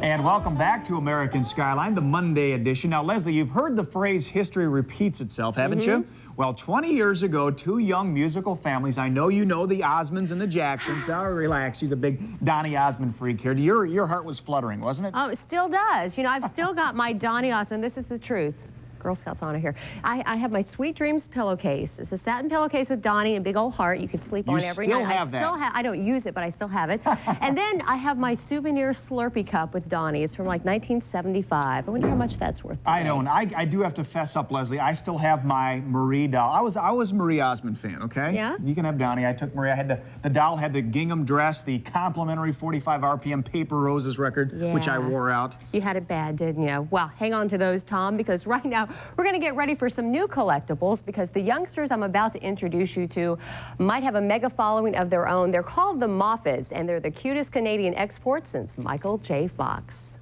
And welcome back to American Skyline, the Monday edition. Now, Leslie, you've heard the phrase history repeats itself, haven't you? Well, 20 years ago, two young musical families, I know you know the Osmonds and the Jacksons. Now, relax, she's a big Donny Osmond freak here. Your heart was fluttering, wasn't it? Oh, it still does. You know, I've still got my Donny Osmond. This is the truth. Girl Scouts honor here. I have my Sweet Dreams pillowcase. It's a satin pillowcase with Donny and a big old heart you can sleep on every night. I don't use it, but I still have it. And then I have my souvenir Slurpee cup with Donny. It's from like 1975. I wonder how much that's worth today. I don't. I do have to fess up, Leslie. I still have my Marie doll. I was a Marie Osmond fan, okay? Yeah? You can have Donny. I took Marie. I had the doll had the gingham dress, the complimentary 45 RPM Paper Roses record, which I wore out. You had it bad, didn't you? Well, hang on to those, Tom, because right now we're going to get ready for some new collectibles because the youngsters I'm about to introduce you to might have a mega following of their own. They're called the Moffatts, and they're the cutest Canadian export since Michael J. Fox.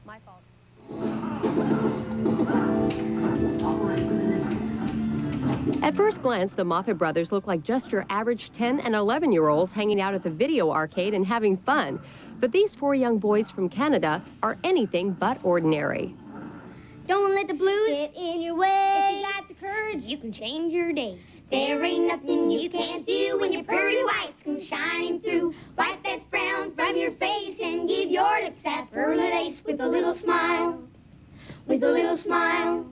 My fault. At first glance, the Moffatt brothers look like just your average 10 and 11-year-olds hanging out at the video arcade and having fun. But these four young boys from Canada are anything but ordinary. Don't let the blues get in your way. If you got the courage, you can change your day. There ain't nothing you can't do when your pearly whites come shining through. Wipe that frown from your face and give your lips that pearly lace with a little smile. With a little smile.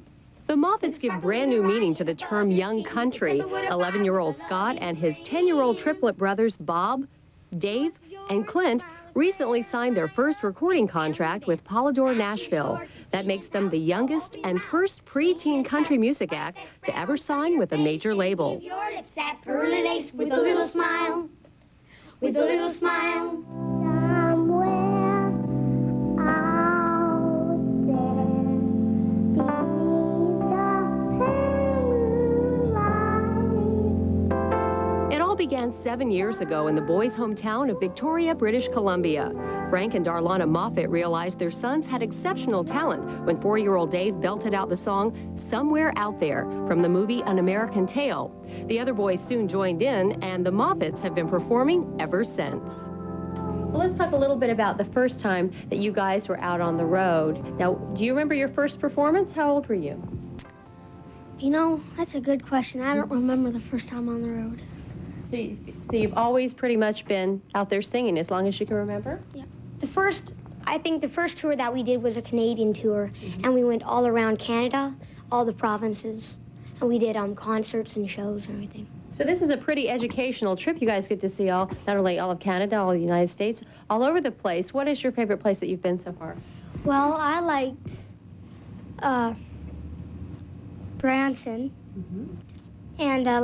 The Moffatts give brand new meaning to the term young country. 11-year-old Scott and his 10-year-old triplet brothers Bob, Dave, and Clint recently signed their first recording contract with Polydor Nashville. That makes them the youngest and first pre-teen country music act to ever sign with a major label. Your lips that pearly lace with a little smile. With a little smile. It all began 7 years ago in the boys' hometown of Victoria, British Columbia. Frank and Darlana Moffatt realized their sons had exceptional talent when 4-year-old Dave belted out the song Somewhere Out There from the movie An American Tail. The other boys soon joined in, and the Moffatts have been performing ever since. Well, let's talk a little bit about the first time that you guys were out on the road. Now, do you remember your first performance? How old were you? You know, that's a good question. I don't remember the first time on the road. So you've always pretty much been out there singing as long as you can remember? Yeah. I think the first tour that we did was a Canadian tour, and we went all around Canada, all the provinces, and we did concerts and shows and everything. So this is a pretty educational trip. You guys get to see not only all of Canada, all of the United States, all over the place. What is your favorite place that you've been so far? Well, I liked Branson, and I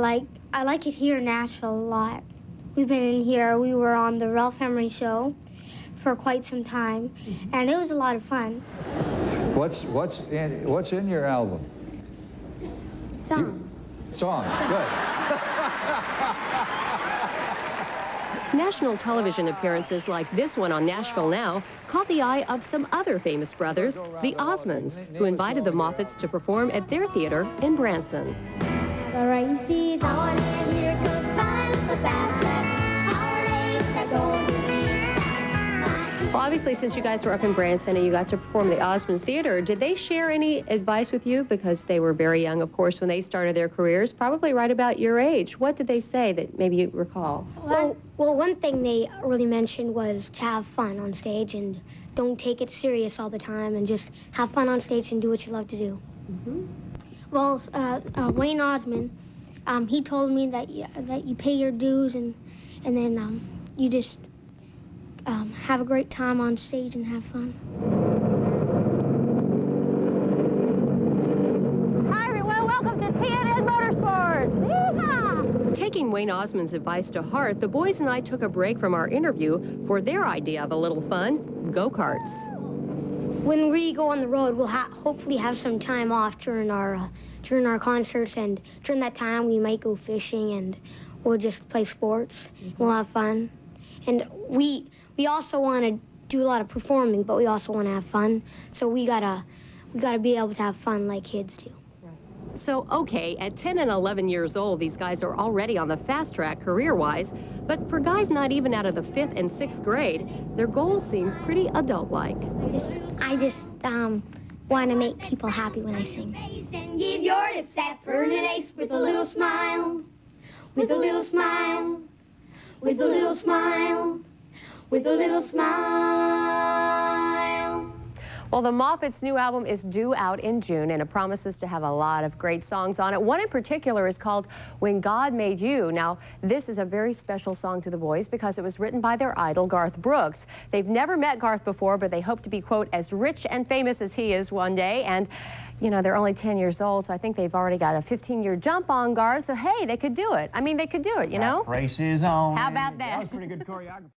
like it here in Nashville a lot. We've been in here. We were on the Ralph Emery show for quite some time, and it was a lot of fun. What's in your album? Songs. Songs, good. National television appearances like this one on Nashville Now caught the eye of some other famous brothers, the Osmonds, who invited the Moffatts to perform at their theater in Branson. The race is on and here goes fun, the fast stretch, our legs are going to the inside. Well, obviously, since you guys were up in Branson and you got to perform at the Osmonds Theater, did they share any advice with you? Because they were very young, of course, when they started their careers, probably right about your age. What did they say that maybe you recall? Well, one thing they really mentioned was to have fun on stage and don't take it serious all the time and just have fun on stage and do what you love to do. Well, Wayne Osmond, he told me that you pay your dues and then you just have a great time on stage and have fun. Hi everyone, welcome to TNN Motorsports. Yeehaw! Taking Wayne Osmond's advice to heart, the boys and I took a break from our interview for their idea of a little fun, go-karts. When we go on the road, we'll hopefully have some time off during our concerts, and during that time we might go fishing and we'll just play sports. We'll have fun, and we also want to do a lot of performing, but we also want to have fun. So we gotta be able to have fun like kids do. So, okay, at 10 and 11 years old, these guys are already on the fast track career-wise, but for guys not even out of the 5th and 6th grade, their goals seem pretty adult-like. I just want to make people happy when I sing. And give your lips that pearly lace with a little smile, with a little smile, with a little smile, with a little smile. Well, the Moffatts' new album is due out in June, and it promises to have a lot of great songs on it. One in particular is called When God Made You. Now, this is a very special song to the boys because it was written by their idol, Garth Brooks. They've never met Garth before, but they hope to be, quote, as rich and famous as he is one day. And, you know, they're only 10 years old, so I think they've already got a 15-year jump on Garth. So, hey, they could do it. I mean, they could do it, you know? Race is on. How about that? That was pretty good choreography.